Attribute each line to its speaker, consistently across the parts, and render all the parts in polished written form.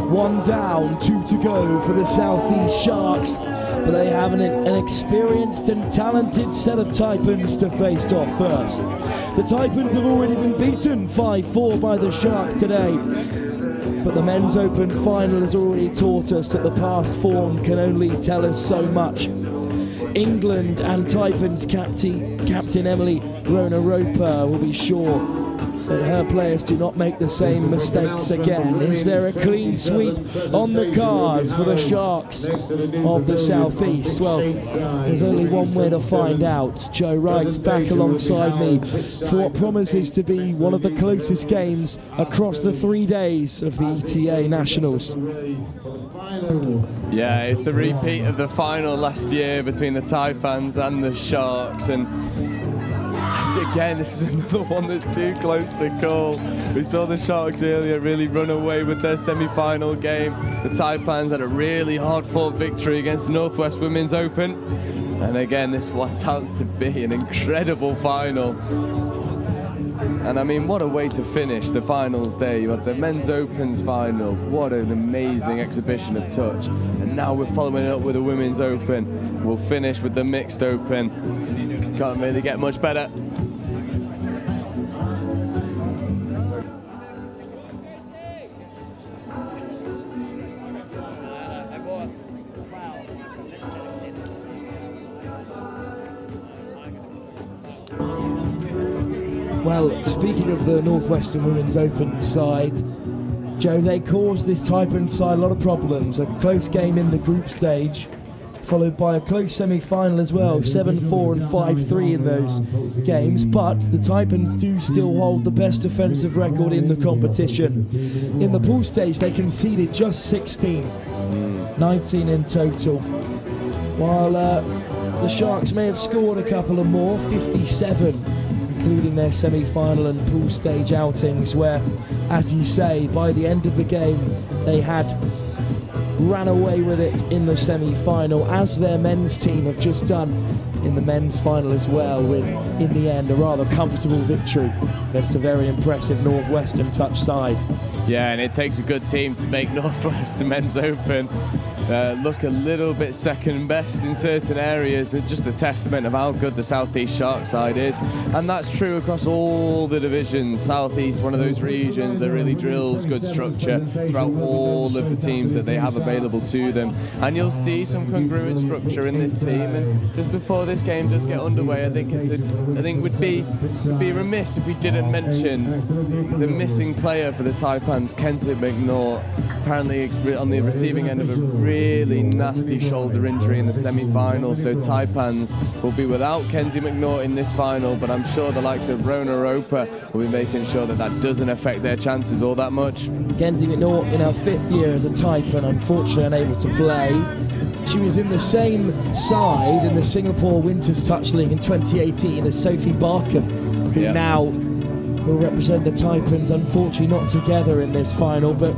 Speaker 1: One down, 2 to go for the Southeast Sharks. But they have an experienced and talented set of Taipans to face off first. The Taipans have already been beaten 5-4 by the Sharks today. But the Men's Open final has already taught us that the past form can only tell us so much. England and Taipans captain Emily Rona-Roper will be sure that her players do not make the same mistakes again. Is there a clean sweep on the cards for the Sharks of the Southeast? Well, there's only one way to find out. Joe Wright's back alongside me for what promises to be one of the closest games across the 3 days of the ETA Nationals.
Speaker 2: Yeah, it's the repeat of the final last year between the Taipans and the Sharks, and again, this is another one that's too close to call. We saw the Sharks earlier really run away with their semi-final game. The Taipans had a really hard-fought victory against the Northwest Women's Open. And again, this one turns to be an incredible final. And I mean, what a way to finish the finals day. You had the Men's Open's final. What an amazing exhibition of touch. And now we're following it up with the Women's Open. We'll finish with the Mixed Open. Can't really get much better.
Speaker 1: Well, speaking of the Northwestern Women's Open side, Joe, they caused this Taipan side a lot of problems. A close game in the group stage, followed by a close semi-final as well, 7-4 and 5-3 in those games. But the Taipans do still hold the best defensive record in the competition. In the pool stage, they conceded just 16, 19 in total. While the Sharks may have scored a couple of more, 57, including their semi-final and pool stage outings, where, as you say, by the end of the game, they had ran away with it in the semi-final, as their men's team have just done in the men's final as well, with, in the end, a rather comfortable victory against a very impressive Northwestern touch side.
Speaker 2: Yeah, and it takes a good team to make Northwestern Men's Open look a little bit second best in certain areas. It's just a testament of how good the Southeast Shark side is, and that's true across all the divisions. Southeast, one of those regions that really drills good structure throughout all of the teams that they have available to them, and you'll see some congruent structure in this team. And just before this game does get underway, I think we'd be remiss if we didn't mention the missing player for the Taipans, Kenzie McNaught, apparently on the receiving end of a really nasty shoulder injury in the semi-final. So Taipans will be without Kenzie McNaught in this final, but I'm sure the likes of Rona-Roper will be making sure that that doesn't affect their chances all that much.
Speaker 1: Kenzie McNaught in her 5th year as a Taipan, unfortunately unable to play. She was in the same side in the Singapore Winters Touch League in 2018 as Sophie Barkham, who now will represent the Taipans. Unfortunately not together in this final, but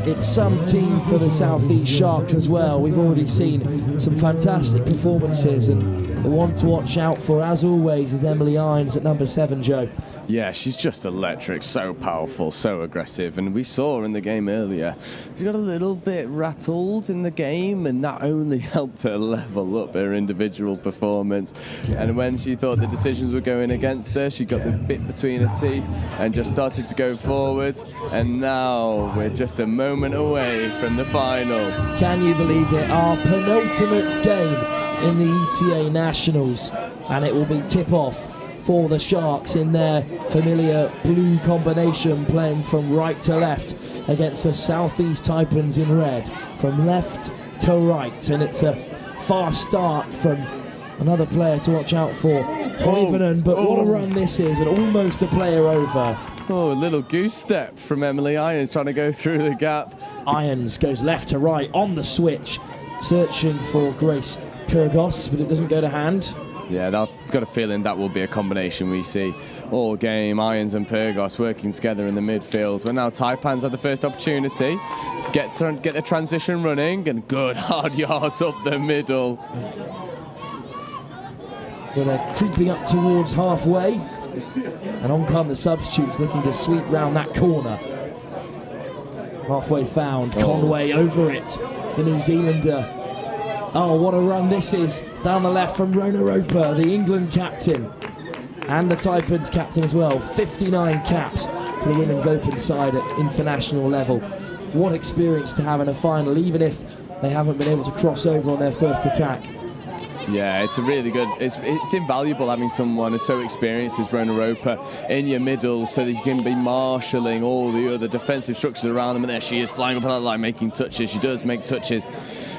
Speaker 1: it's some team for the Southeast Sharks as well. We've already seen some fantastic performances, and the one to watch out for, as always, is Emily Irons at number 7, Joe.
Speaker 2: Yeah, she's just electric, so powerful, so aggressive, and we saw her in the game earlier. She got a little bit rattled in the game, and that only helped her level up her individual performance. And when she thought the decisions were going against her, she got the bit between her teeth and just started to go forward. And now we're just a moment away from the final.
Speaker 1: Can you believe it? Our penultimate game in the ETA Nationals, and it will be tip-off for the Sharks in their familiar blue combination, playing from right to left against the Southeast Taipans in red, from left to right. And it's a fast start from another player to watch out for, Hoivonen, but what a run this is, and almost a player over.
Speaker 2: Oh, a little goose step from Emily Irons trying to go through the gap.
Speaker 1: Irons goes left to right on the switch, searching for Grace Pyrgos, but it doesn't go to hand.
Speaker 2: Yeah, I've got a feeling that will be a combination we see all game. Irons and Pyrgos working together in the midfield. But now Taipans have the first opportunity. Get the transition running, and good hard yards up the middle.
Speaker 1: Well, they're creeping up towards halfway. And on come the substitutes looking to sweep round that corner. Halfway found. Conway over it. The New Zealander. Oh, what a run this is. Down the left from Rona Roper, the England captain. And the Taipans captain as well. 59 caps for the Women's Open side at international level. What experience to have in a final, even if they haven't been able to cross over on their first attack.
Speaker 2: Yeah, it's a really good, it's invaluable having someone as so experienced as Rona Roper in your middle so that you can be marshalling all the other defensive structures around them. And there she is flying up on that line, making touches. She does make touches.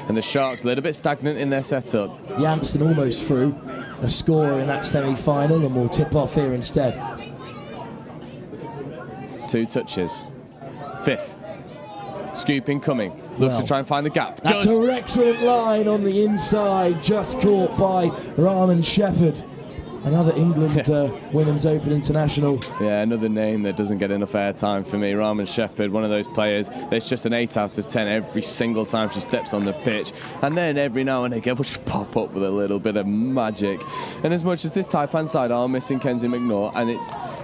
Speaker 2: And the Sharks a little bit stagnant in their setup.
Speaker 1: Janssen almost through a scorer in that semi-final, and we'll tip off here instead.
Speaker 2: 2 touches. 5th. Scooping coming. Looks to try and find the gap.
Speaker 1: That's an excellent line on the inside, just caught by Rahman Shepherd. Another England Women's Open international.
Speaker 2: Yeah, another name that doesn't get enough airtime for me. Rahman Shepherd, one of those players that's just an 8 out of 10 every single time she steps on the pitch. And then every now and again, will just pop up with a little bit of magic. And as much as this Taipan side are missing Kenzie McNaught,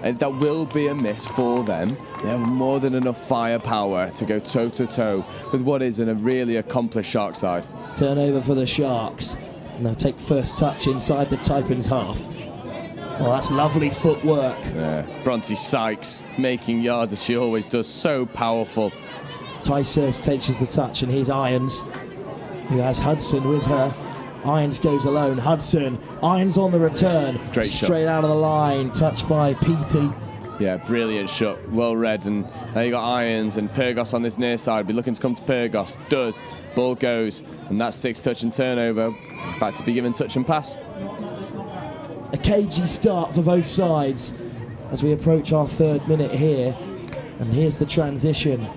Speaker 2: and that will be a miss for them, they have more than enough firepower to go toe-to-toe with what is a really accomplished Shark side.
Speaker 1: Turnover for the Sharks. And they'll take first touch inside the Taipans half. Oh, that's lovely footwork.
Speaker 2: Yeah. Bronte Sykes making yards as she always does. So powerful.
Speaker 1: Tysers takes the touch, and here's Irons, who has Hudson with her. Irons goes alone. Hudson. Irons on the return.
Speaker 2: Great
Speaker 1: Straight
Speaker 2: shot.
Speaker 1: out of the line. Touched by Petey.
Speaker 2: Yeah, brilliant shot. Well read. And there you got Irons and Pyrgos on this near side. Be looking to come to Pyrgos. Does. Ball goes. And that's 6 touch and turnover. In fact, to be given touch and pass.
Speaker 1: A cagey start for both sides as we approach our 3rd minute here. And here's the transition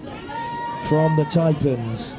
Speaker 1: from the Taipans.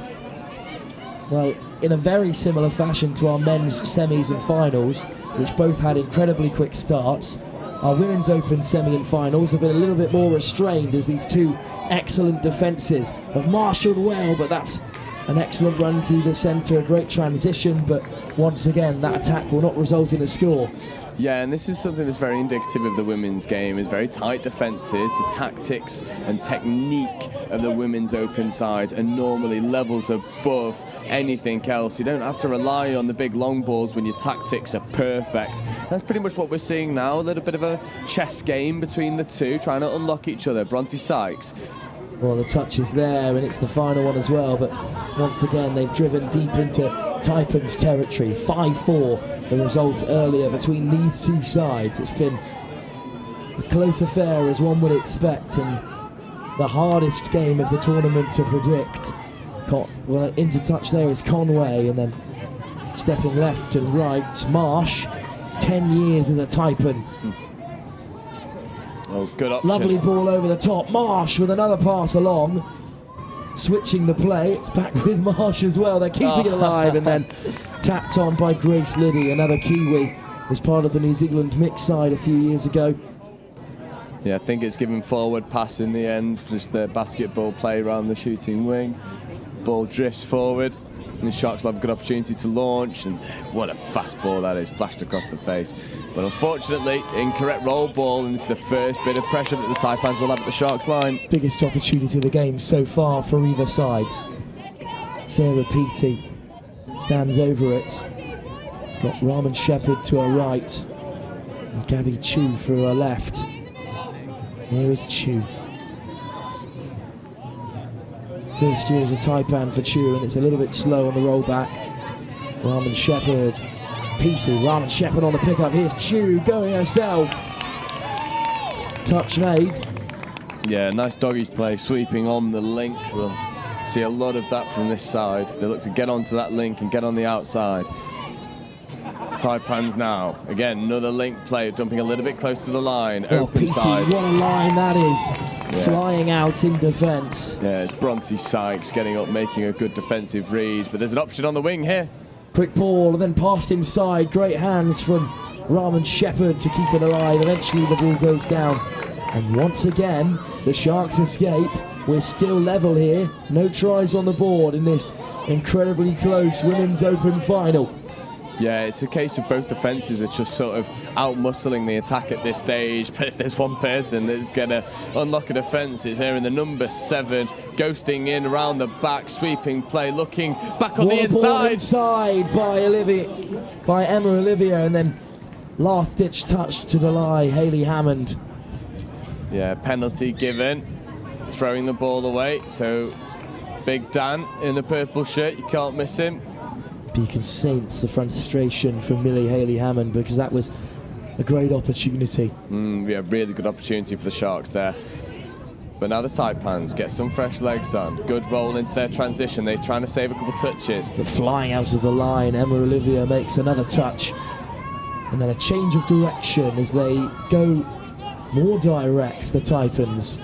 Speaker 1: Well, in a very similar fashion to our men's semis and finals, which both had incredibly quick starts, our Women's Open semi and finals have been a little bit more restrained as these 2 excellent defences have marshalled well, but that's an excellent run through the centre, a great transition, but once again that attack will not result in a score.
Speaker 2: Yeah, and this is something that's very indicative of the women's game. It's very tight defences. The tactics and technique of the Women's Open side are normally levels above anything else. You don't have to rely on the big long balls when your tactics are perfect. That's pretty much what we're seeing now. A little bit of a chess game between the 2, trying to unlock each other. Bronte Sykes.
Speaker 1: Well, the touch is there, and it's the final one as well, but once again they've driven deep into Taipans territory. 5-4 the result earlier between these 2 sides. It's been a close affair as one would expect, and the hardest game of the tournament to predict. Well, into touch there is Conway, and then stepping left and right, Marsh. 10 years as a Taipan.
Speaker 2: Oh, good option.
Speaker 1: Lovely ball over the top. Marsh with another pass along. Switching the play. It's back with Marsh as well. They're keeping it alive, and then tapped on by Grace Liddy, another Kiwi, was part of the New Zealand mixed side a few years ago.
Speaker 2: Yeah, I think it's given forward pass in the end. Just the basketball play around the shooting wing. Ball drifts forward. And the Sharks will have a good opportunity to launch, and what a fast ball that is, flashed across the face. But unfortunately, incorrect roll ball, and it's the first bit of pressure that the Taipans will have at the Sharks line.
Speaker 1: Biggest opportunity of the game so far for either sides. Sarah Petey stands over it. It's got Rahman Shepherd to her right, and Gabby Chu for her left. Here is Chu. First year as a Taipan for Chu, and it's a little bit slow on the rollback. Rahman Shepherd, Petey, Rahman Shepherd on the pickup. Here's Chu going herself. Touch made.
Speaker 2: Yeah, nice doggies play, sweeping on the link. We'll see a lot of that from this side. They look to get onto that link and get on the outside. Taipans now. Again, another link play, dumping a little bit close to the line.
Speaker 1: Oh,
Speaker 2: open
Speaker 1: Petey,
Speaker 2: side.
Speaker 1: what a line that is. Yeah. Flying out in defence.
Speaker 2: Yeah, it's Bronte Sykes getting up, making a good defensive read, but there's an option on the wing here.
Speaker 1: Quick ball, and then passed inside. Great hands from Rahman Shepherd to keep it alive. Eventually the ball goes down. And once again, the Sharks escape. We're still level here. No tries on the board in this incredibly close Women's Open final.
Speaker 2: Yeah, it's a case of both defences are just sort of out-muscling the attack at this stage. But if there's one person that's going to unlock a defence, it's here in the number 7, ghosting in around the back, sweeping play, looking back on the inside.
Speaker 1: Inside by Emma Olivia, and then last-ditch touch to deny Hayley Hammond.
Speaker 2: Yeah, penalty given, throwing the ball away. So Big Dan in the purple shirt, you can't miss him.
Speaker 1: You can sense the frustration from Millie Hayley Hammond, because that was a great opportunity.
Speaker 2: Yeah, really good opportunity for the Sharks there. But now the Taipans get some fresh legs on. Good roll into their transition. They're trying to save a couple touches.
Speaker 1: But flying out of the line, Emma Olivia makes another touch. And then a change of direction as they go more direct, the Taipans.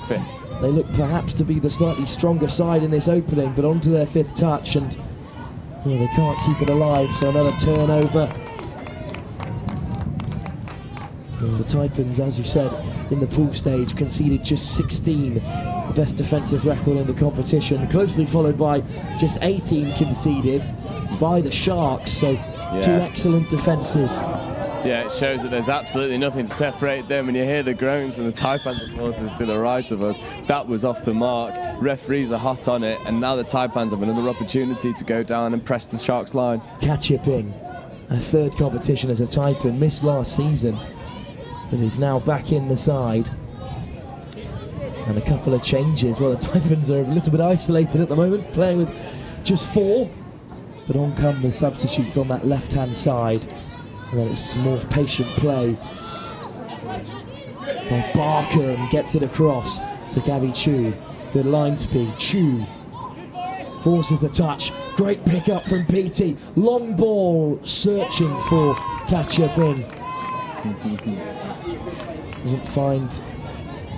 Speaker 2: 5th.
Speaker 1: They look perhaps to be the slightly stronger side in this opening, but onto their 5th touch, and well, they can't keep it alive, so another turnover. Well, the Taipans, as you said, in the pool stage conceded just 16, the best defensive record in the competition, closely followed by just 18 conceded by the Sharks, so two excellent defences.
Speaker 2: Yeah, it shows that there's absolutely nothing to separate them, and you hear the groans from the Taipan supporters to the right of us. That was off the mark. Referees are hot on it, and now the Taipans have another opportunity to go down and press the Sharks' line.
Speaker 1: Katja Bing, her 3rd competition as a Taipan, missed last season, but is now back in the side. And a couple of changes. Well, the Taipans are a little bit isolated at the moment, playing with just 4, but on come the substitutes on that left-hand side. And then it's some more patient play by Barker, and gets it across to Gabby Chu. Good line speed. Chu forces the touch. Great pick up from PT. Long ball searching for Katja Bing. Doesn't find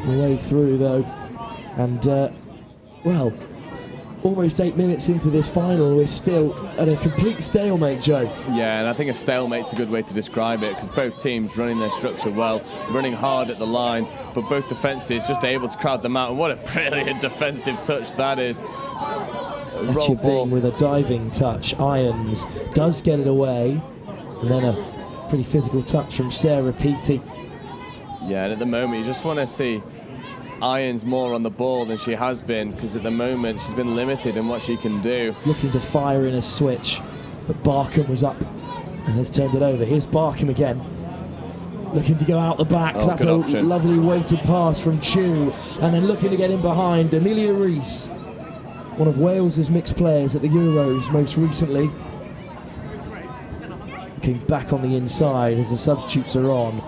Speaker 1: the way through though. And well, almost 8 minutes into this final, we're still at a complete stalemate, Joe.
Speaker 2: Yeah, and I think a stalemate's a good way to describe it, because both teams running their structure well, running hard at the line, but both defences just able to crowd them out. And what a brilliant defensive touch that is.
Speaker 1: Katja Bing with a diving touch. Irons does get it away, and then a pretty physical touch from Sarah Peaty.
Speaker 2: Yeah, and at the moment you just want to see Irons more on the ball than she has been, because at the moment she's been limited in what she can do.
Speaker 1: Looking to fire in a switch, but Barkham was up and has turned it over. Here's Barkham again, looking to go out the back. That's a
Speaker 2: option.
Speaker 1: Lovely weighted pass from Chu, and then looking to get in behind. Amelia Rees, one of Wales's mixed players at the Euros most recently. Looking back on the inside as the substitutes are on.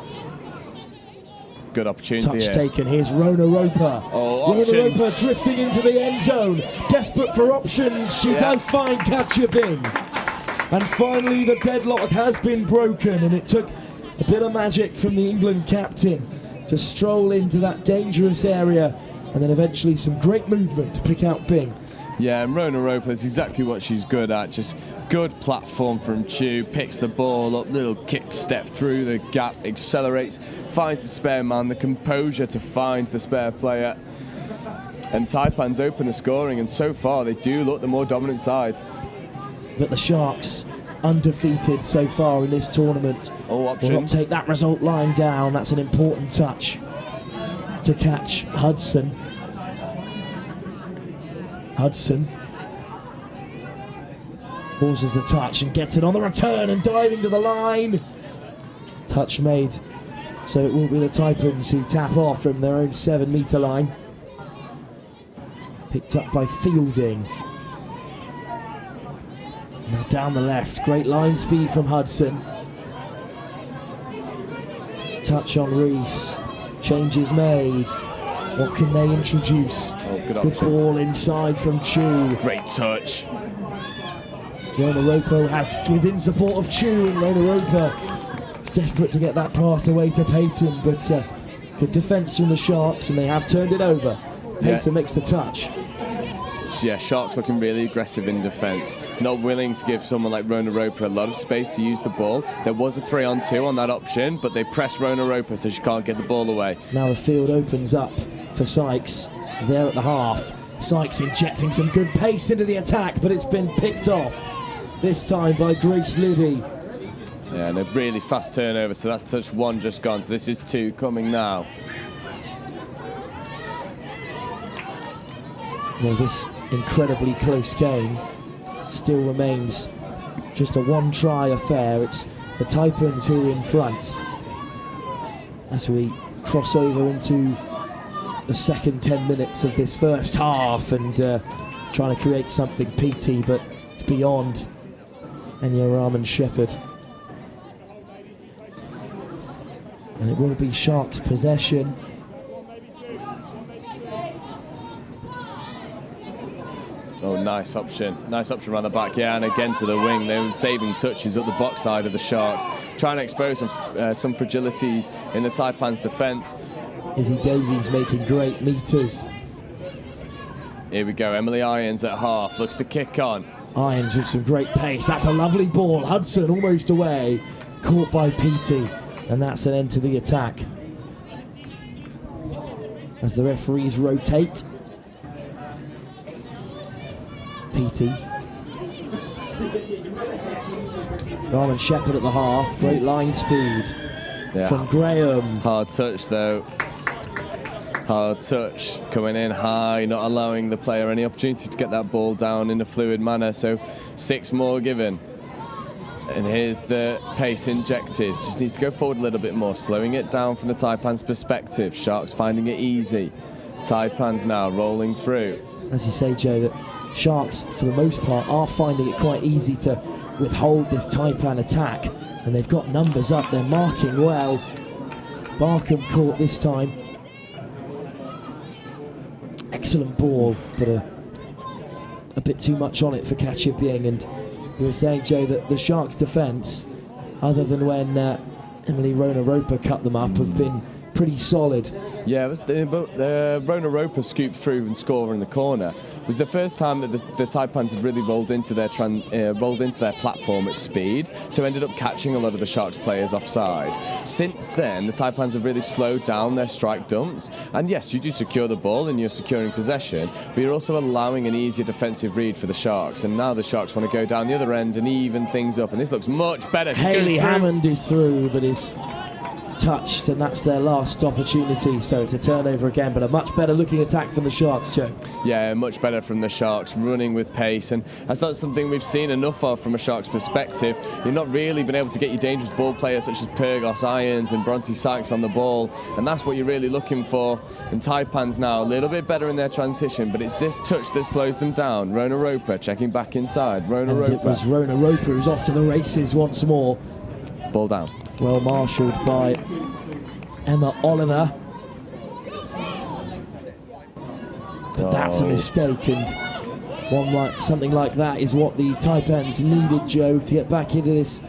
Speaker 2: Good opportunity
Speaker 1: Touch
Speaker 2: here.
Speaker 1: taken. Here's Rona Roper.
Speaker 2: Options.
Speaker 1: Rona Roper drifting into the end zone. Desperate for options. She does find Katja Bing. And finally the deadlock has been broken, and it took a bit of magic from the England captain to stroll into that dangerous area, and then eventually some great movement to pick out Bing.
Speaker 2: Yeah, and Rona Roper is exactly what she's good at. Just good platform from Chu, picks the ball up, little kick step through the gap, accelerates, finds the spare man, the composure to find the spare player. And Taipans open the scoring, and so far they do look the more dominant side.
Speaker 1: But the Sharks, undefeated so far in this tournament,
Speaker 2: All
Speaker 1: will not
Speaker 2: options.
Speaker 1: take that result line down. That's an important touch to catch Hudson. Hudson pauses the touch and gets it on the return and diving to the line. Touch made, so it will be the Taipans who tap off from their own 7-metre line. Picked up by Fielding. Now down the left, great line speed from Hudson. Touch on Rees, changes made. What can they introduce?
Speaker 2: Good
Speaker 1: Good
Speaker 2: option.
Speaker 1: ball inside from Chu.
Speaker 2: Great touch.
Speaker 1: Rona Roper has within support of Chu, and Rona Roper is desperate to get that pass away to Peyton, but good defence from the Sharks, and they have turned it over. Peyton makes the touch.
Speaker 2: Yeah, Sharks looking really aggressive in defence, not willing to give someone like Rona Roper a lot of space to use the ball. There was a 3-on-2 on that option, but they press Rona Roper so she can't get the ball away.
Speaker 1: Now the field opens up for Sykes. He's there at the half. Sykes injecting some good pace into the attack, but it's been picked off this time by Grace Liddy.
Speaker 2: Yeah, and a really fast turnover, so that's touch 1 just gone, so this is 2 coming now.
Speaker 1: Well, this incredibly close game still remains just a one-try affair. It's the Taipans who are in front. As we cross over into the second 10 minutes of this first half and trying to create something PT, but it's beyond Enya Rahman Shepherd. And it will be Sharks' possession.
Speaker 2: Oh, nice option around the back, yeah, and again to the wing. They were saving touches up the box side of the Sharks, trying to expose some fragilities in the Taipans' defence.
Speaker 1: Izzy Davies making great meters.
Speaker 2: Here we go, Emily Irons at half, looks to kick on.
Speaker 1: Irons with some great pace, that's a lovely ball. Hudson almost away, caught by PT, and that's an end to the attack. As the referees rotate. PT. Rahman Shepherd at the half, great line speed from Graham.
Speaker 2: Hard touch though. Hard touch, coming in high, not allowing the player any opportunity to get that ball down in a fluid manner, so 6 more given. And here's the pace injected, just needs to go forward a little bit more, slowing it down from the Taipans' perspective. Sharks finding it easy. Taipans now rolling through.
Speaker 1: As you say, Joe, that Sharks, for the most part, are finding it quite easy to withhold this Taipan attack, and they've got numbers up, they're marking well. Barkham caught this time. Excellent ball, but a bit too much on it for Kachipieng. And you were saying, Joe, that the Sharks' defence, other than when Emily Rona-Roper cut them up, have been pretty solid.
Speaker 2: Yeah, it was the Rona-Roper scooped through and score in the corner. It was the first time that the Taipans had really rolled into their platform at speed, so ended up catching a lot of the Sharks players offside. Since then, the Taipans have really slowed down their strike dumps, and yes, you do secure the ball and you're securing possession, but you're also allowing an easier defensive read for the Sharks, and now the Sharks want to go down the other end and even things up, and this looks much better.
Speaker 1: Hayley Hammond is through, but is touched, and that's their last opportunity, so it's a turnover again, but a much better looking attack from the Sharks, Joe.
Speaker 2: Yeah, much better from the Sharks, running with pace, and that's not something we've seen enough of from a Sharks perspective. You've not really been able to get your dangerous ball players such as Pyrgos, Irons and Bronte Sykes on the ball, and that's what you're really looking for. And Taipans now a little bit better in their transition, but it's this touch that slows them down. Rona-Roper checking back inside. Rona-Roper.
Speaker 1: And it was Rona-Roper who's off to the races once more.
Speaker 2: Ball down.
Speaker 1: Well marshalled by Emma Oliver. But that's a mistake, and something like that is what the Taipans needed, Joe, to get back into this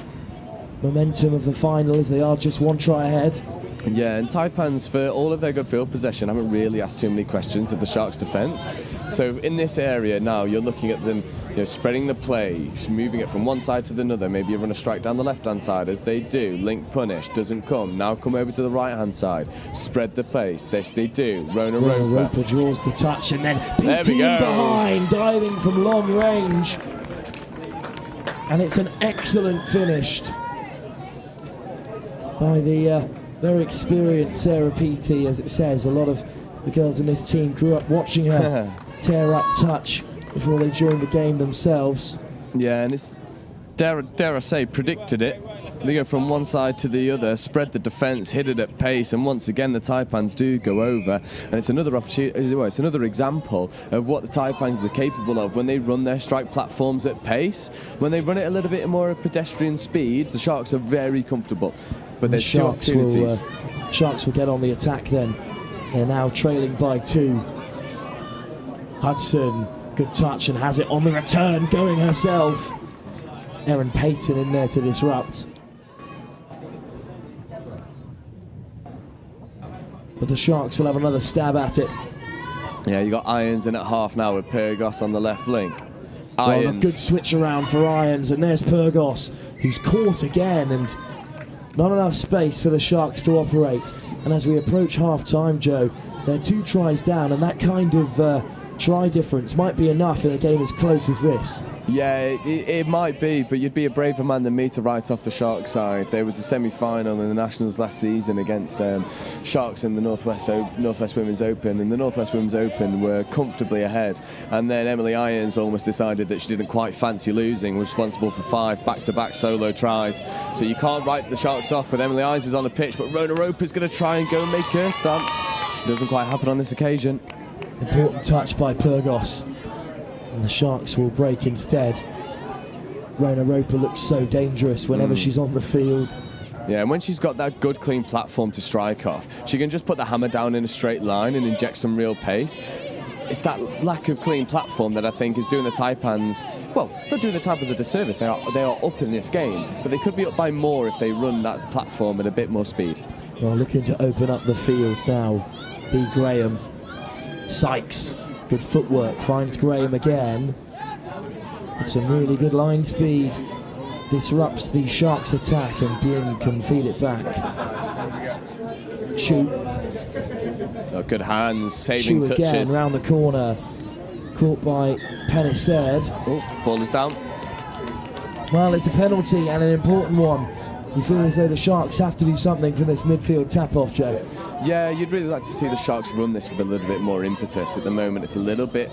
Speaker 1: momentum of the final, as they are just one try ahead.
Speaker 2: Yeah, and Taipans, for all of their good field possession, haven't really asked too many questions of the Sharks' defence. So in this area now, you're looking at them, spreading the play, moving it from one side to the other. Maybe you run a strike down the left-hand side, as they do. Link punish, doesn't come. Now come over to the right-hand side. Spread the pace. This they do. Rona-Roper
Speaker 1: draws the touch, and then PT in behind, diving from long range. And it's an excellent finish by the very experienced Sarah PT, as it says. A lot of the girls in this team grew up watching her tear up touch before they joined the game themselves.
Speaker 2: Yeah, and it's, dare I say, predicted it. They go from one side to the other, spread the defence, hit it at pace, and once again the Taipans do go over. And it's another opportunity. It's another example of what the Taipans are capable of when they run their strike platforms at pace. When they run it a little bit more at pedestrian speed, the Sharks are very comfortable. But there's two opportunities.
Speaker 1: Sharks will get on the attack then. They're now trailing by 2. Hudson, good touch, and has it on the return, going herself. Erin Payton in there to disrupt. But the Sharks will have another stab at it.
Speaker 2: Yeah, you got Irons in at half now with Pyrgos on the left link.
Speaker 1: Irons. Well, a good switch around for Irons, and there's Pyrgos, who's caught again, and not enough space for the Sharks to operate. And as we approach half-time, Joe, they're 2 tries down, and that kind of try difference might be enough in a game as close as this.
Speaker 2: Yeah, it might be, but you'd be a braver man than me to write off the Sharks side. There was a semi-final in the Nationals last season against Sharks in the Northwest Women's Open, and the Northwest Women's Open were comfortably ahead. And then Emily Irons almost decided that she didn't quite fancy losing, was responsible for 5 back-to-back solo tries. So you can't write the Sharks off with Emily Irons is on the pitch, but Rona Roper's going to try and go and make her stamp. Doesn't quite happen on this occasion.
Speaker 1: Important touch by Pyrgos. And the Sharks will break instead. Rona Roper looks so dangerous whenever she's on the field.
Speaker 2: Yeah, and when she's got that good, clean platform to strike off, she can just put the hammer down in a straight line and inject some real pace. It's that lack of clean platform that I think is doing the Taipans, well, not doing the Taipans a disservice. They are up in this game, but they could be up by more if they run that platform at a bit more speed.
Speaker 1: Well, looking to open up the field now. B. Graham. Sykes. Good footwork, finds Graham again. With some really good line speed. Disrupts the Sharks' attack, and Bien can feed it back. Chu.
Speaker 2: Oh, good hands, saving
Speaker 1: Chu
Speaker 2: touches.
Speaker 1: again, round the corner. Caught by Penisard.
Speaker 2: Oh, ball is down.
Speaker 1: Well, it's a penalty and an important one. You feel as though the Sharks have to do something for this midfield tap-off, Joe.
Speaker 2: Yeah, you'd really like to see the Sharks run this with a little bit more impetus. At the moment, it's a little bit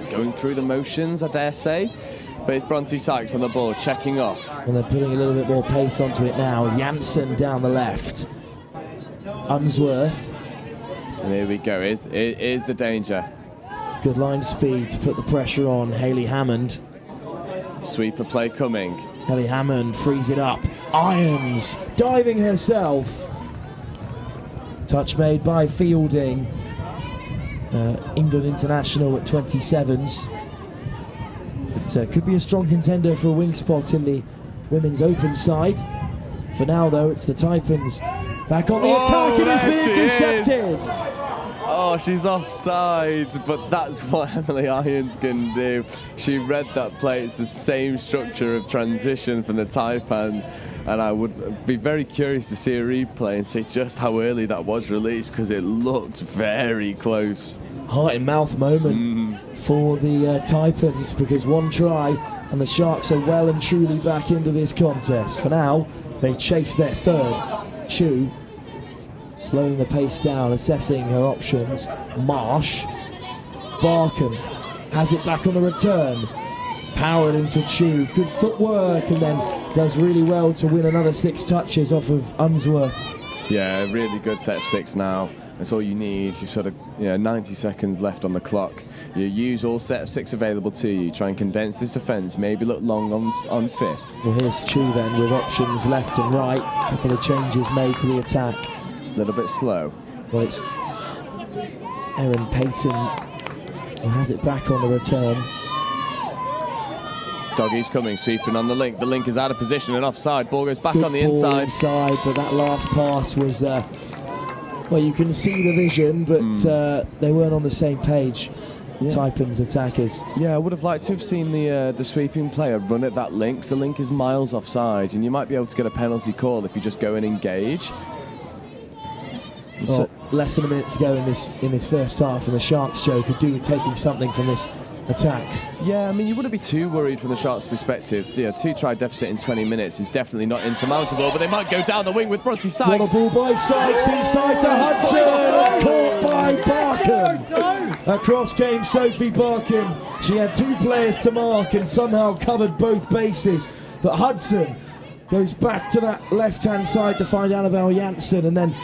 Speaker 2: going through the motions, I dare say. But it's Bronte Sykes on the ball, checking off.
Speaker 1: And they're putting a little bit more pace onto it now. Janssen down the left. Unsworth.
Speaker 2: And here we go, here's the danger.
Speaker 1: Good line speed to put the pressure on Hayley Hammond.
Speaker 2: Sweeper play coming.
Speaker 1: Hayley Hammond frees it up. Irons diving herself. Touch made by Fielding. England international at 27s. It could be a strong contender for a wing spot in the Women's Open side. For now, though, it's the Taipans back on the attack. It is being intercepted.
Speaker 2: Oh, she's offside, but that's what Emily Irons can do. She read that play. It's the same structure of transition from the Taipans, and I would be very curious to see a replay and see just how early that was released, because it looked very close.
Speaker 1: Heart in mouth moment for the Taipans, because one try and the Sharks are well and truly back into this contest. For now, they chase their third. Chu slowing the pace down, assessing her options. Marsh. Barkham has it back on the return. Powered into Chu. Good footwork, and then does really well to win another 6 touches off of Unsworth.
Speaker 2: Yeah, really good set of 6 now. That's all you need. You've sort of 90 seconds left on the clock. You use all set of 6 available to you. Try and condense this defence. Maybe look long on 5th.
Speaker 1: Well, here's Chu then with options left and right. A couple of changes made to the attack.
Speaker 2: A little bit slow.
Speaker 1: Well, it's Erin Payton who has it back on the return.
Speaker 2: Doggy's coming, sweeping on the link. The link is out of position and offside. Ball goes back
Speaker 1: Good
Speaker 2: on the
Speaker 1: ball
Speaker 2: inside.
Speaker 1: But that last pass was, well, you can see the vision, but they weren't on the same page. Taipans attackers.
Speaker 2: Yeah, I would have liked to have seen the sweeping player run at that link. So the link is miles offside, and you might be able to get a penalty call if you just go and engage.
Speaker 1: Well, less than a minute to go in this first half, and the Sharks, Joe, could do with taking something from this attack.
Speaker 2: Yeah, I mean, you wouldn't be too worried from the Sharks' perspective. 2-try deficit in 20 minutes is definitely not insurmountable, but they might go down the wing with Bronte Sykes.
Speaker 1: What a ball by Sykes inside to Hudson, and caught by Barkham. Across came Sophie Barkham. She had 2 players to mark and somehow covered both bases. But Hudson goes back to that left-hand side to find Annabelle Janssen, and then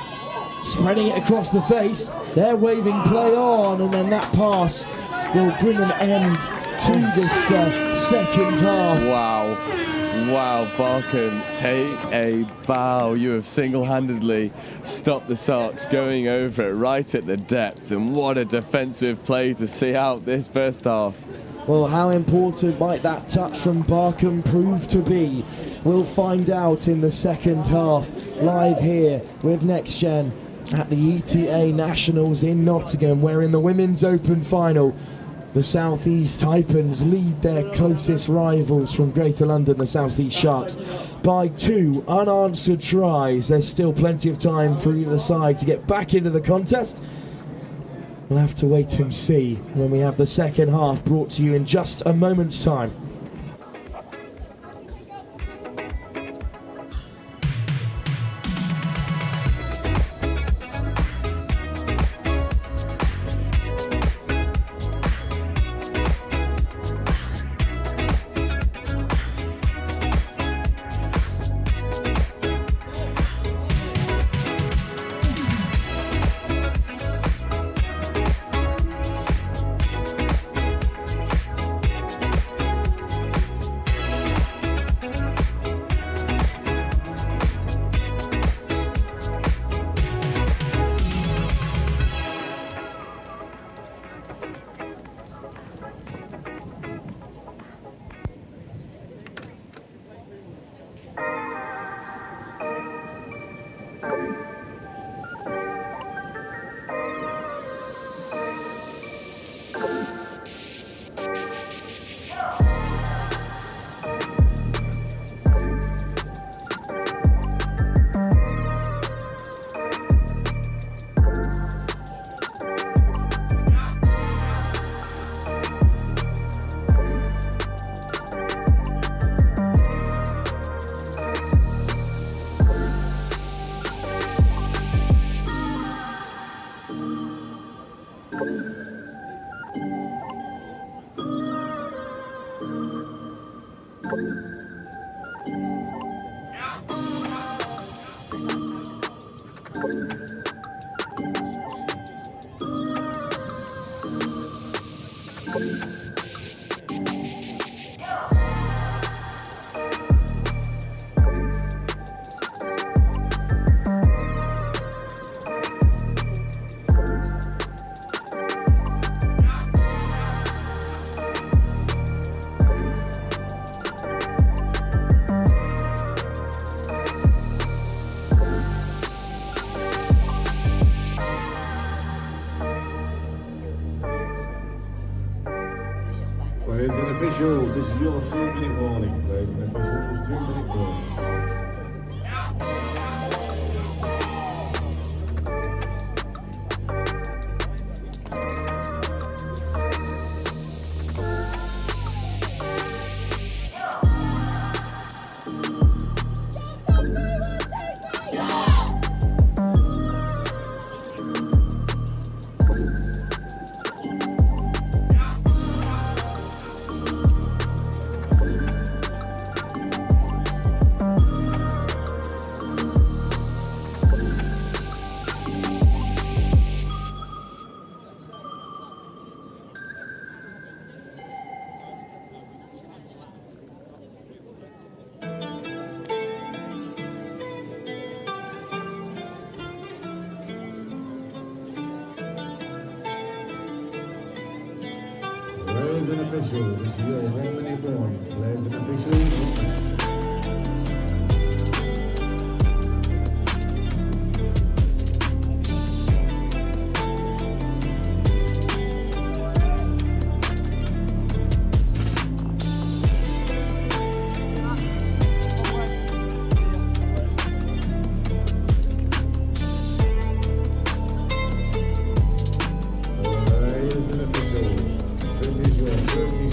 Speaker 1: spreading it across the face. They're waving play on, and then that pass will bring an end to this second half.
Speaker 2: Wow, Barkham, take a bow. You have single-handedly stopped the Sharks going over it right at the depth, and what a defensive play to see out this first half.
Speaker 1: Well, how important might that touch from Barkham prove to be? We'll find out in the second half, live here with Next Gen at the ETA Nationals in Nottingham, where in the Women's Open final, the South East Taipans lead their closest rivals from Greater London, the South East Sharks, by 2 unanswered tries. There's still plenty of time for either side to get back into the contest. We'll have to wait and see when we have the second half brought to you in just a moment's time.
Speaker 3: Players and officials, this is your 2-minute warning. Players and officials, 2-minute warning. Players and officials, this is your 1-minute warning. Players and officials.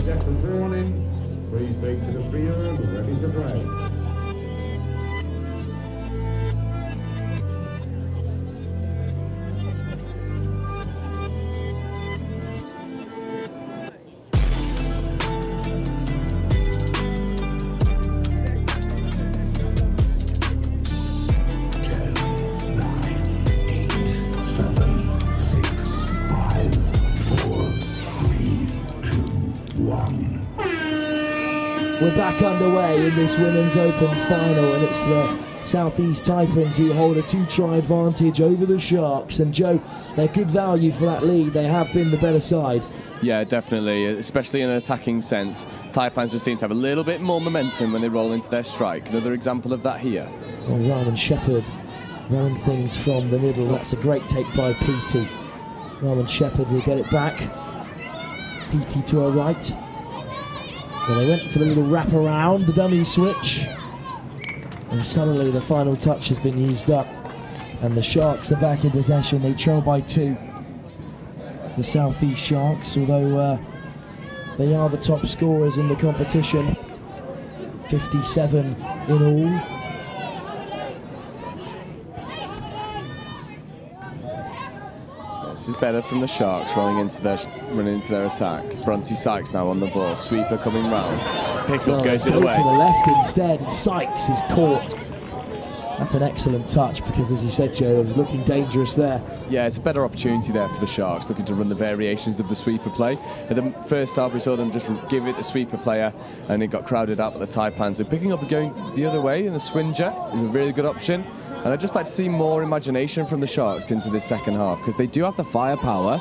Speaker 3: Second warning, please take to the field, ready to play.
Speaker 1: We're back underway in this Women's Opens final, and it's the Southeast Taipans who hold a 2-try advantage over the Sharks. And Joe, they're good value for that lead. They have been the better side.
Speaker 2: Yeah, definitely, especially in an attacking sense. Taipans just seem to have a little bit more momentum when they roll into their strike. Another example of that here.
Speaker 1: Well, Raman Shepherd running things from the middle. That's a great take by Petey. Raman Shepherd will get it back. Petey to her right. Well, they went for the little wrap around, the dummy switch. And suddenly the final touch has been used up. And the Sharks are back in possession. They trail by 2. the South East Sharks, although they are the top scorers in the competition. 57 in all.
Speaker 2: This is better from the Sharks running into their attack. Bronte Sykes now on the ball. Sweeper coming round. Pickup goes the other way.
Speaker 1: To the left instead. Sykes is caught. That's an excellent touch because, as you said, Joe, it was looking dangerous there.
Speaker 2: Yeah, it's a better opportunity there for the Sharks, looking to run the variations of the sweeper play. At the first half, we saw them just give it the sweeper player, and it got crowded out by the Taipans. So picking up and going the other way in the swing jet is a really good option. And I'd just like to see more imagination from the Sharks into this second half, because they do have the firepower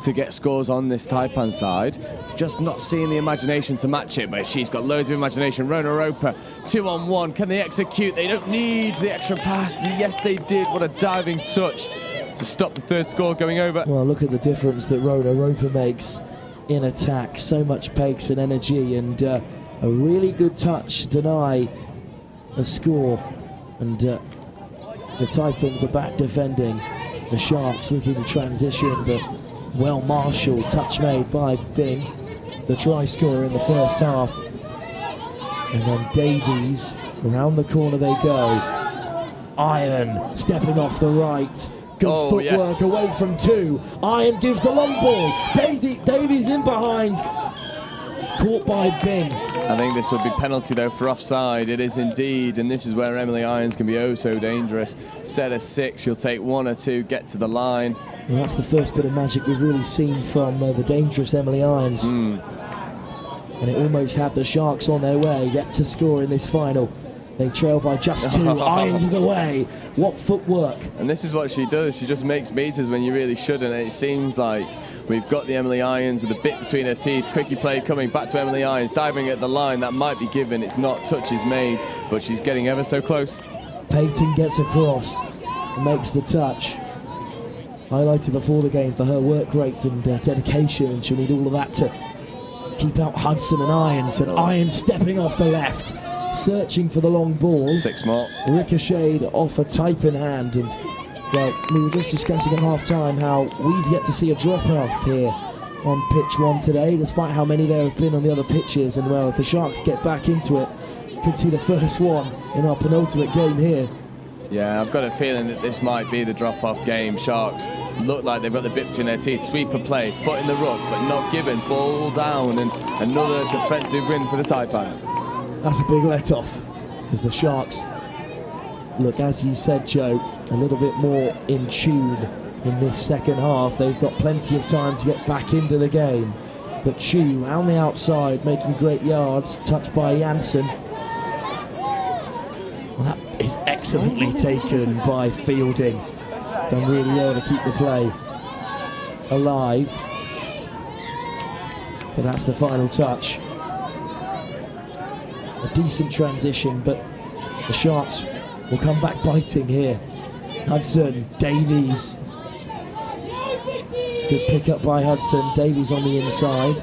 Speaker 2: to get scores on this Taipan side. Just not seeing the imagination to match it, but she's got loads of imagination. Rona Roper, 2-on-1. Can they execute? They don't need the extra pass. Yes, they did. What a diving touch to stop the third score going over.
Speaker 1: Well, look at the difference that Rona Roper makes in attack. So much pace and energy, and a really good touch to deny a score. And the Taipans are back defending. The Sharks looking to transition, but well marshalled, touch made by Bing, the try scorer in the first half. And then Davies, around the corner they go. Iron stepping off the right. Good footwork away from two. Iron gives the long ball. Davies in behind. Caught by Bing.
Speaker 2: I think this would be penalty though for offside. It is indeed, and this is where Emily Irons can be oh so dangerous. Set of 6, she'll take 1 or 2, get to the line.
Speaker 1: Well, that's the first bit of magic we've really seen from the dangerous Emily Irons. And it almost had the Sharks on their way, yet to score in this final. They trail by just 2. Irons is away. What footwork.
Speaker 2: And this is what she does. She just makes meters when you really shouldn't. And it seems like we've got the Emily Irons with a bit between her teeth. Quickie play coming back to Emily Irons, diving at the line. That might be given. It's not. Touch is made, but she's getting ever so close.
Speaker 1: Peyton gets across and makes the touch. Highlighted before the game for her work rate and dedication, and she'll need all of that to keep out Hudson and Irons. And Irons stepping off the left, searching for the long ball.
Speaker 2: 6 more.
Speaker 1: Ricocheted off a Taipan hand, and well, we were just discussing at half-time how we've yet to see a drop-off here on pitch 1 today, despite how many there have been on the other pitches. And well, if the Sharks get back into it, could see the first one in our penultimate game here.
Speaker 2: Yeah, I've got a feeling that this might be the drop-off game. Sharks look like they've got the bit between their teeth. Sweeper play, foot in the ruck, but not given. Ball down, and another defensive win for the Taipans.
Speaker 1: That's a big let-off, because the Sharks look, as you said, Joe, a little bit more in tune in this second half. They've got plenty of time to get back into the game. But Chu, on the outside, making great yards, touched by Janssen. Well, that is excellently taken by Fielding. Done really well to keep the play alive. But that's the final touch. A decent transition, but the Sharks will come back biting here. Hudson, Davies. Good pick up by Hudson. Davies on the inside.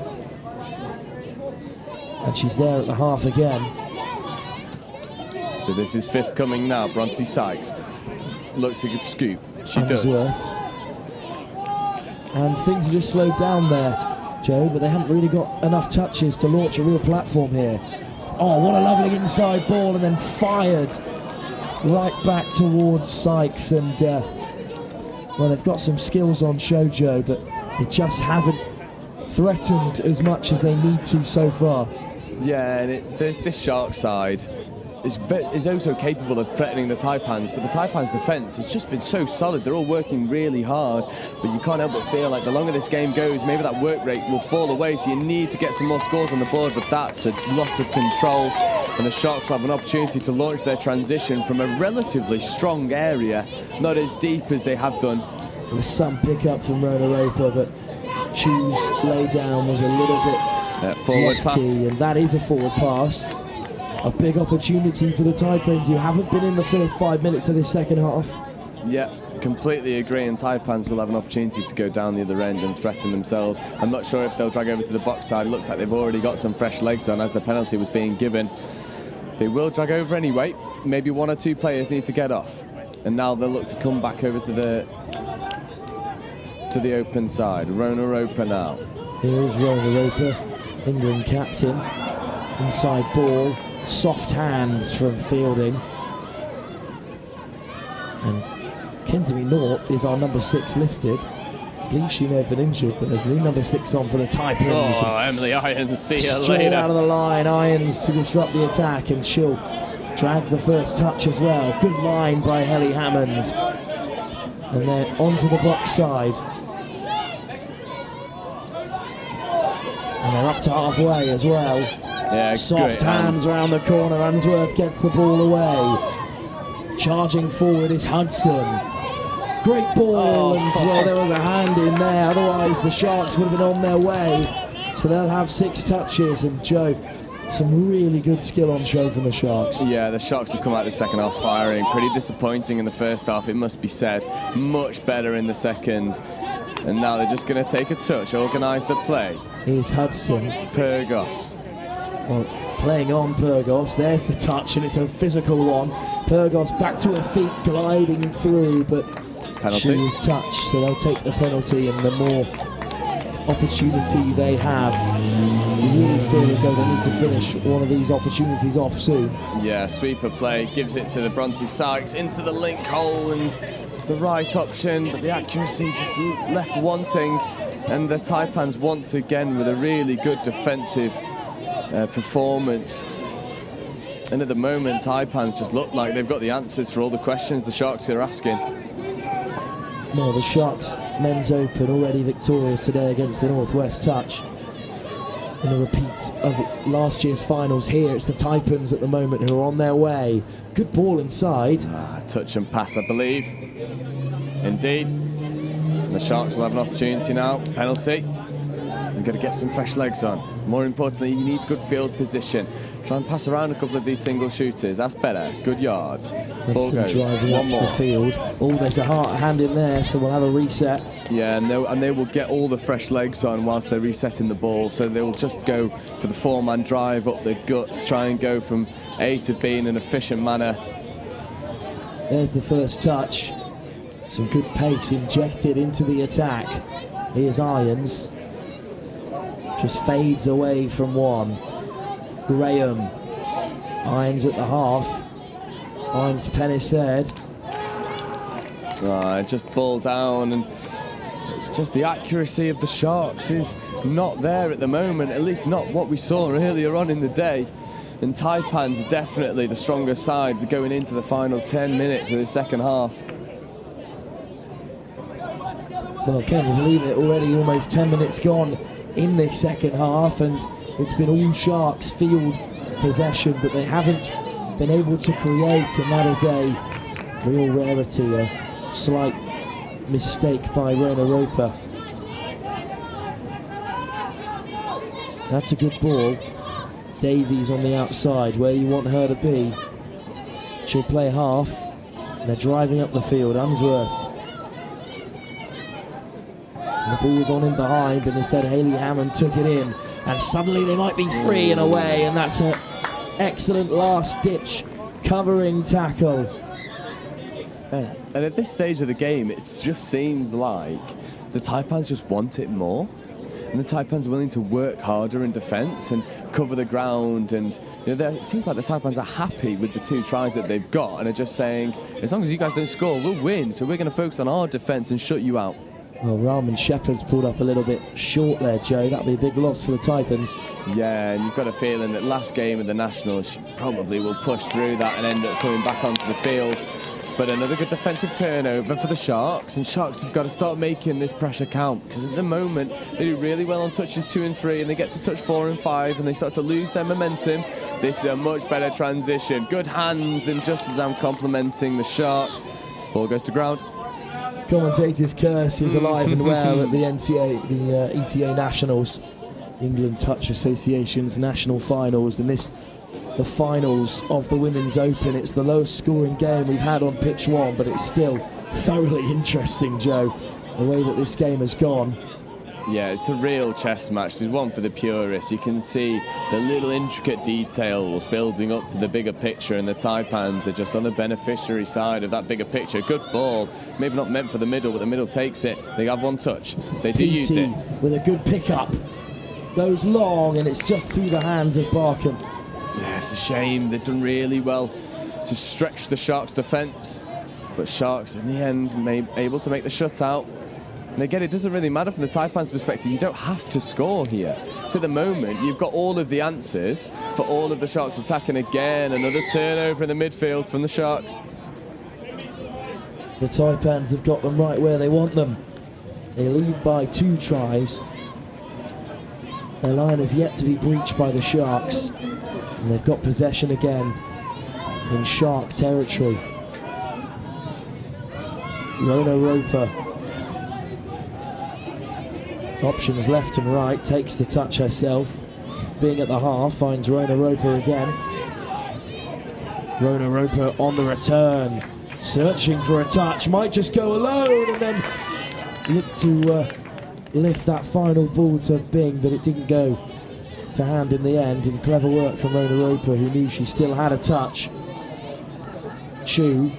Speaker 1: And she's there at the half again.
Speaker 2: So this is 5th coming now. Bronte Sykes. Look to scoop. She does.
Speaker 1: And things are just slowed down there, Joe, but they haven't really got enough touches to launch a real platform here. Oh, what a lovely inside ball, and then fired right back towards Sykes. And well, they've got some skills on show, Joe, but they just haven't threatened as much as they need to so far.
Speaker 2: Yeah, and this Shark side is also capable of threatening the Taipans, but the Taipans' defence has just been so solid. They're all working really hard, but you can't help but feel like the longer this game goes, maybe that work rate will fall away, so you need to get some more scores on the board, but that's a loss of control, and the Sharks will have an opportunity to launch their transition from a relatively strong area, not as deep as they have done.
Speaker 1: There was some pick-up from Rona Roper, but Chu's lay-down was a little bit
Speaker 2: forward
Speaker 1: lefty,
Speaker 2: pass.
Speaker 1: and that is a forward pass. A big opportunity for the Taipans, who haven't been in the first 5 minutes of this second half.
Speaker 2: Yeah, completely agree, and Taipans will have an opportunity to go down the other end and threaten themselves. I'm not sure if they'll drag over to the box side. It looks like they've already got some fresh legs on as the penalty was being given. They will drag over anyway. Maybe 1 or 2 players need to get off. And now they'll look to come back over to the to the Open side. Rona Roper now.
Speaker 1: Here is Rona Roper, England captain. Inside ball, soft hands from Fielding. And Kinsey North is our number 6 listed. I believe she may have been injured, but there's the number 6 on for the Taipans.
Speaker 2: Oh, Emily Irons, see you
Speaker 1: straight
Speaker 2: later.
Speaker 1: out of the line, Irons to disrupt the attack, and she'll drag the first touch as well. Good line by Helly Hammond. And they're onto the box side. And they're up to halfway as well.
Speaker 2: Yeah,
Speaker 1: soft hands around the corner. Unsworth gets the ball away. Charging forward is Hudson. Great ball, and well, there was a hand in there. Otherwise, the Sharks would have been on their way. So they'll have 6 touches. And Joe, some really good skill on show from the Sharks.
Speaker 2: Yeah, the Sharks have come out the second half firing. Pretty disappointing in the first half, it must be said. Much better in the second. And now they're just going to take a touch, organise the play.
Speaker 1: Here's Hudson.
Speaker 2: Pyrgos.
Speaker 1: Well, playing on Pyrgos. There's the touch, and it's a physical one. Pyrgos back to her feet, gliding through, but
Speaker 2: Penalty.
Speaker 1: she is touched, so they'll take the penalty. And the more opportunity they have, we really feel as though they need to finish one of these opportunities off soon.
Speaker 2: Yeah, sweeper play, gives it to the Bronte Sykes into the link hole, and it's the right option, but the accuracy just left wanting. And the Taipans once again with a really good defensive performance. And at the moment, Taipans just look like they've got the answers for all the questions the Sharks are asking.
Speaker 1: No, the Sharks Men's Open already victorious today against the Northwest Touch. In a repeat of last year's finals here, it's the Taipans at the moment who are on their way. Good ball inside.
Speaker 2: Touch and pass, I believe. Indeed. And the Sharks will have an opportunity now. Penalty. You've got to get some fresh legs on. More importantly, you need good field position. Try and pass around a couple of these single shooters. That's better. Good yards. Ball goes. One more.
Speaker 1: The field. Oh, there's a hand in there, so we'll have a reset.
Speaker 2: Yeah, and they will get all the fresh legs on whilst they're resetting the ball. So they will just go for the 4-man drive up the guts, try and go from A to B in an efficient manner.
Speaker 1: There's the first touch. Some good pace injected into the attack. Here's Irons. Just fades away from one. Graham. Irons at the half. Finds Penissaid.
Speaker 2: Just ball down, and just the accuracy of the Sharks is not there at the moment, at least not what we saw earlier on in the day. And Taipans are definitely the stronger side going into the final 10 minutes of the second half.
Speaker 1: Well, can you believe it? Already almost 10 minutes gone in this second half, and it's been all Sharks field possession, but they haven't been able to create, and that is a real rarity. A slight mistake by Rona Roper. That's a good ball. Davies on the outside, where you want her to be. She'll play half. They're driving up the field. Unsworth. And the ball's on in behind, but instead Hayley Hammond took it in. And suddenly they might be free and away, and that's an excellent last-ditch covering tackle.
Speaker 2: Yeah. And at this stage of the game, it just seems like the Taipans just want it more. And the Taipans are willing to work harder in defence and cover the ground. And it seems like the Taipans are happy with the 2 tries that they've got and are just saying, as long as you guys don't score, we'll win. So we're going to focus on our defence and shut you out.
Speaker 1: Well, Rahman Shepherd's pulled up a little bit short there, Joe. That'd be a big loss for the Taipans.
Speaker 2: Yeah, and you've got a feeling that last game of the Nationals, she probably will push through that and end up coming back onto the field. But another good defensive turnover for the Sharks, and Sharks have got to start making this pressure count, because at the moment they do really well on touches 2 and 3, and they get to touch 4 and 5 and they start to lose their momentum. This is a much better transition. Good hands, and just as I'm complimenting the Sharks, ball goes to ground.
Speaker 1: Commentator's curse is alive and well at the NTA, the ETA Nationals, England Touch Association's national finals, and this the finals of the Women's Open. It's the lowest scoring game we've had on pitch 1, but it's still thoroughly interesting, Joe, the way that this game has gone.
Speaker 2: Yeah, it's a real chess match. There's one for the purists. You can see the little intricate details building up to the bigger picture, and the Taipans are just on the beneficiary side of that bigger picture. Good ball, maybe not meant for the middle, but the middle takes it. They have one touch. They do use it.
Speaker 1: With a good pickup. Goes long, and it's just through the hands of Barkham.
Speaker 2: Yeah, it's a shame. They've done really well to stretch the Sharks' defence, but Sharks, in the end, able to make the shutout. And again, it doesn't really matter from the Taipans' perspective. You don't have to score here. So at the moment, you've got all of the answers for all of the Sharks attacking again. Another turnover in the midfield from the Sharks.
Speaker 1: The Taipans have got them right where they want them. They lead by 2 tries. Their line is yet to be breached by the Sharks. And they've got possession again in Shark territory. Rona Roper. Options left and right, takes the touch herself. Being at the half, finds Rona Roper again. Rona Roper on the return, searching for a touch, might just go alone and then look to lift that final ball to Bing, but it didn't go to hand in the end, and clever work from Rona Roper, who knew she still had a touch. Chu,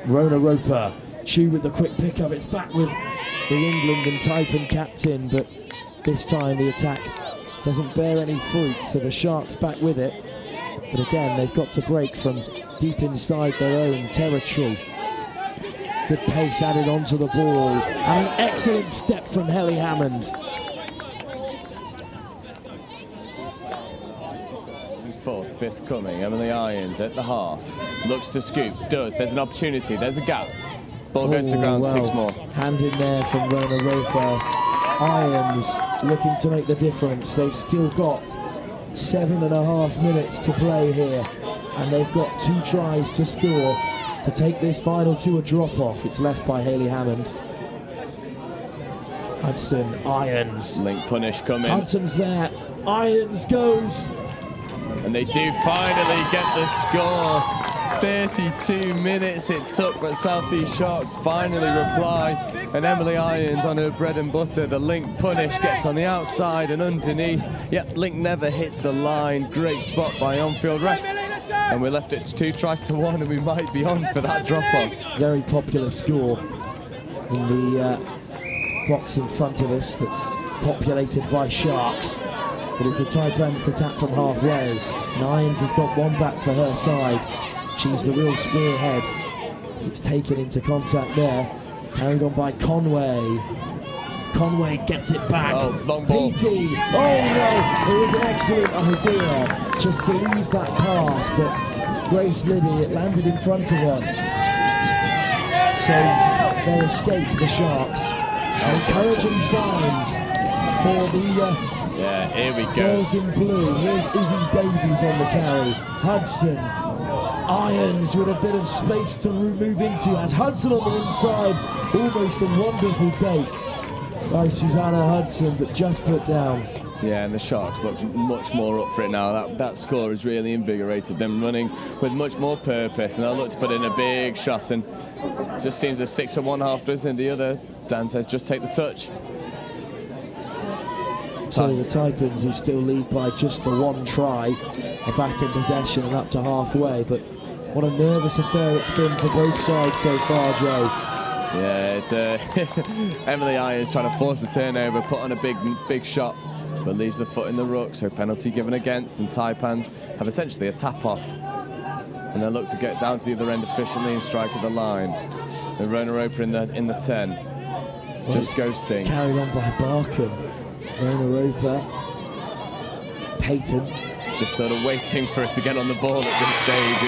Speaker 1: Rona Roper, Chu with the quick pickup, it's back with the England and Taipan captain, but this time the attack doesn't bear any fruit, so the Sharks back with it. But again, they've got to break from deep inside their own territory. Good pace added onto the ball, and an excellent step from Helly Hammond.
Speaker 2: This is 4th, 5th coming. Emily Irons at the half. Looks to scoop, does. There's an opportunity, there's a gap. Ball goes to ground, 6 more.
Speaker 1: Hand in there from Rona Roper. Irons looking to make the difference. They've still got 7.5 minutes to play here, and they've got 2 tries to score to take this final to a drop-off. It's left by Hayley Hammond. Hudson, Irons.
Speaker 2: Link punish coming.
Speaker 1: Hudson's there. Irons goes.
Speaker 2: And they do finally get the score. 32 minutes it took, but South East Sharks finally reply. And Emily Irons on her bread and butter. The Link punish gets on the outside and underneath. Yep, Link never hits the line. Great spot by on-field ref. And we're left at 2 tries to 1, and we might be on for that drop-off.
Speaker 1: Very popular score in the box in front of us that's populated by Sharks. But it's a Taipans attack from halfway. And Irons has got one back for her side. She's the real spearhead. It's taken into contact there. Carried on by Conway. Conway gets it back.
Speaker 2: Oh, long ball.
Speaker 1: PT. Oh no, it was an excellent idea just to leave that pass, but Grace Liddy, it landed in front of her. So they'll escape the Sharks. And encouraging signs for the
Speaker 2: yeah, here we go.
Speaker 1: girls in blue. Here's Izzy Davies on the carry. Hudson. Irons with a bit of space to move into, has Hudson on the inside. Almost a wonderful take by Susanna Hudson, but just put down.
Speaker 2: Yeah, and the Sharks look much more up for it now. That score has really invigorated them, running with much more purpose, and they'll look to put in a big shot, and it just seems a 6 and 1 half dozen. The other, Dan says, just take the touch.
Speaker 1: So the Taipans, who still lead by just the 1 try, are back in possession and up to halfway, but what a nervous affair it's been for both sides so far, Joe.
Speaker 2: Yeah, it's Emily Irons trying to force a turnover, put on a big shot, but leaves the foot in the ruck, so penalty given against, and Taipans have essentially a tap-off. And they'll look to get down to the other end efficiently and strike at the line. And Rona Roper in the 10, just ghosting.
Speaker 1: Carried on by Barkham. Rona Roper. Peyton.
Speaker 2: Just sort of waiting for it to get on the ball at this stage.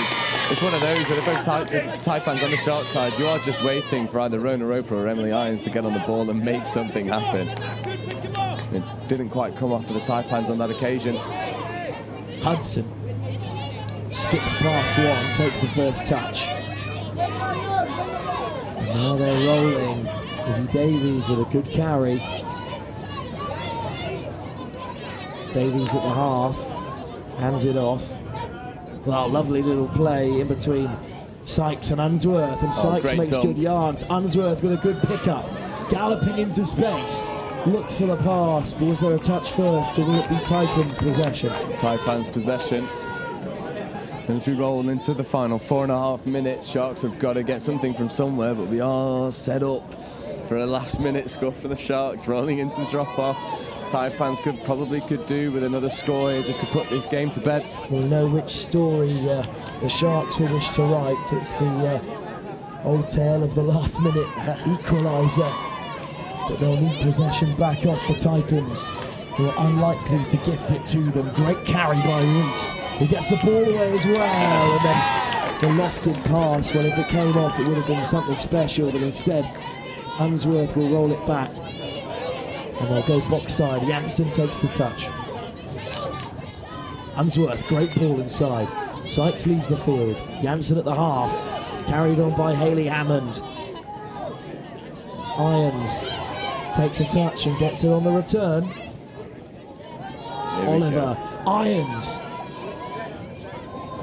Speaker 2: It's one of those where they're both Taipans on the Shark side. You are just waiting for either Rona Roper or Emily Irons to get on the ball and make something happen. It didn't quite come off for the Taipans on that occasion.
Speaker 1: Hudson skips past 1, takes the first touch. And now they're rolling. Izzy Davies with a good carry. Davies at the half, hands it off. Well, lovely little play in between Sykes and Unsworth, and Sykes makes good yards. Unsworth with a good pickup, galloping into space. looks for the pass, but was there a touch first, or will it be Taipans' possession?
Speaker 2: Taipans' possession. As we roll into the final 4.5 minutes, Sharks have got to get something from somewhere, but we are set up for a last-minute score for the Sharks, rolling into the drop-off. Taipans could do with another score here just to put this game to bed.
Speaker 1: We'll know which story the Sharks will wish to write. It's the old tale of the last-minute equaliser. But they'll need possession back off the Taipans, who are unlikely to gift it to them. Great carry by Reese, who gets the ball away as well, and then the lofted pass. Well, if it came off, it would have been something special, but instead, Unsworth will roll it back, and they'll go box side. Janssen takes the touch. Unsworth, great ball inside. Sykes leaves the field. Janssen at the half, carried on by Hayley Hammond. Irons takes a touch and gets it on the return. Oliver, Irons.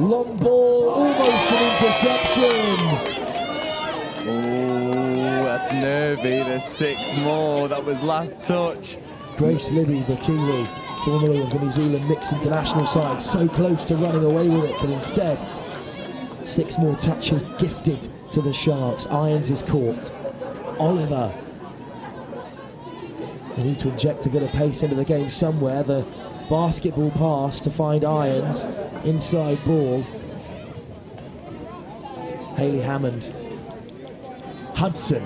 Speaker 1: Long ball, almost an interception.
Speaker 2: Oh, that's nervy. There's 6 more. That was last touch.
Speaker 1: Grace Liddy, the Kiwi, formerly of the New Zealand mixed international side, so close to running away with it, but instead 6 more touches gifted to the Sharks. Irons is caught. Oliver. They need to inject a bit of pace into the game somewhere. The basketball pass to find Irons. Inside ball. Hayley Hammond. Hudson.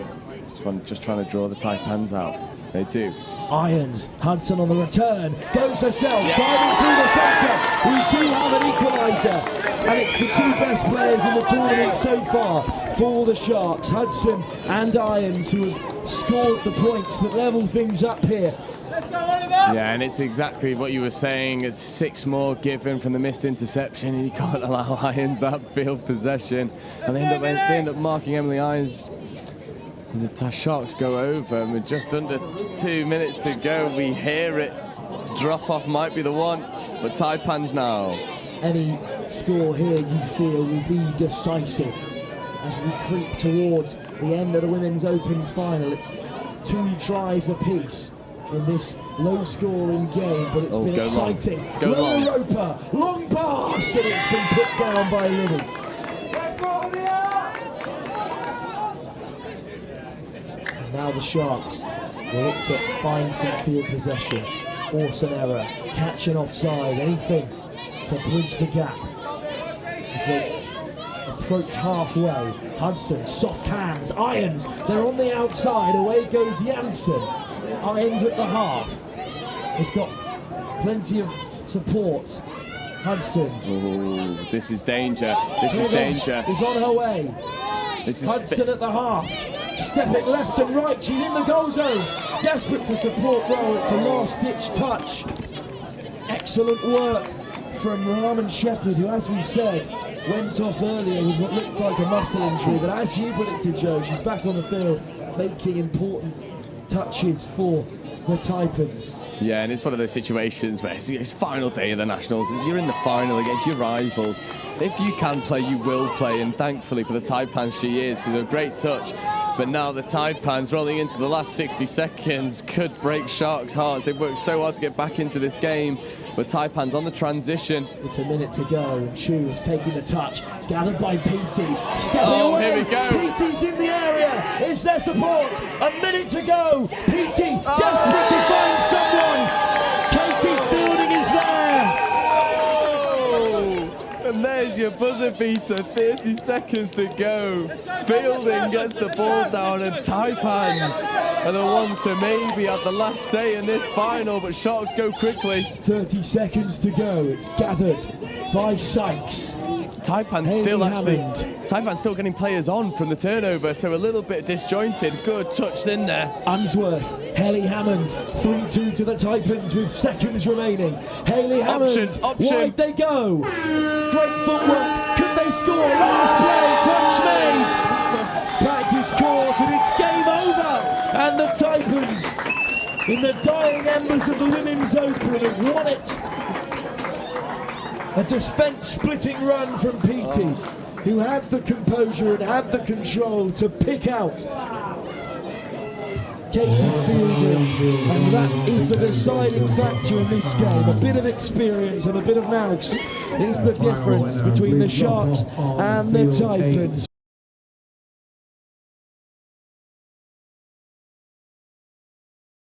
Speaker 2: Just trying to draw the Taipans out. They do.
Speaker 1: Irons. Hudson on the return. Goes herself. Diving through the centre. We do have an equaliser. And it's the 2 best players in the tournament so far for the Sharks. Hudson and Irons, who have scored the points that level things up here.
Speaker 2: Yeah, and it's exactly what you were saying. It's 6 more given from the missed interception, and you can't allow Irons that field possession. And they end up marking Emily Irons as the Sharks go over, and with just under 2 minutes to go, we hear it. Drop-off might be the one, but Taipans now.
Speaker 1: Any score here you feel will be decisive as we creep towards the end of the Women's Opens final. It's 2 tries apiece in this low-scoring game, but it's been exciting. Lola Roper, long pass, and it's been put down by Liddy. And now the Sharks will look to find some field possession, force an error, catch an offside, anything to bridge the gap. As they approach halfway, Hudson, soft hands, Irons, they're on the outside, away goes Janssen. Irons at the half. He's got plenty of support. Hudson.
Speaker 2: Ooh, this is danger. This is danger.
Speaker 1: Is on her way.
Speaker 2: This is
Speaker 1: Hudson at the half. Stepping left and right. She's in the goal zone. Desperate for support. Well, it's a last-ditch touch. Excellent work from Raman Shepherd, who, as we said, went off earlier with what looked like a muscle injury. But as you predicted, Joe, she's back on the field, making important touches for the Taipans.
Speaker 2: Yeah, and it's one of those situations where it's final day of the Nationals. You're in the final against your rivals. If you can play, you will play, and thankfully for the Taipans she is, because a great touch. But now the Taipans rolling into the last 60 seconds could break Sharks' hearts. They've worked so hard to get back into this game, but Taipans on the transition.
Speaker 1: It's a minute to go, and Chu is taking the touch, gathered by Petey, stepping away.
Speaker 2: Here we go.
Speaker 1: Petey's in the area. Is there support? A minute to go. Petey, desperate to find someone. Katie Fielding is there.
Speaker 2: And there's your buzzer beater, 30 seconds to go. Fielding gets the ball down, and Taipans are the ones to maybe have the last say in this final, but Sharks go quickly.
Speaker 1: 30 seconds to go. It's gathered by Sykes.
Speaker 2: Taipans still getting players on from the turnover, so a little bit disjointed. Good touch in there.
Speaker 1: Unsworth, Hayley Hammond, 3-2 to the Taipans with seconds remaining. Hayley Hammond,
Speaker 2: option.
Speaker 1: wide they go. Great footwork. Could they score? Last play, touch made. Back is caught, and it's game over. And the Taipans, in the dying embers of the Women's Open, have won it. A defence-splitting run from Petey, who had the composure and had the control to pick out dedicated fielding, and that is the deciding factor in this game. A bit of experience and a bit of nous is the difference between the Sharks and the Taipans.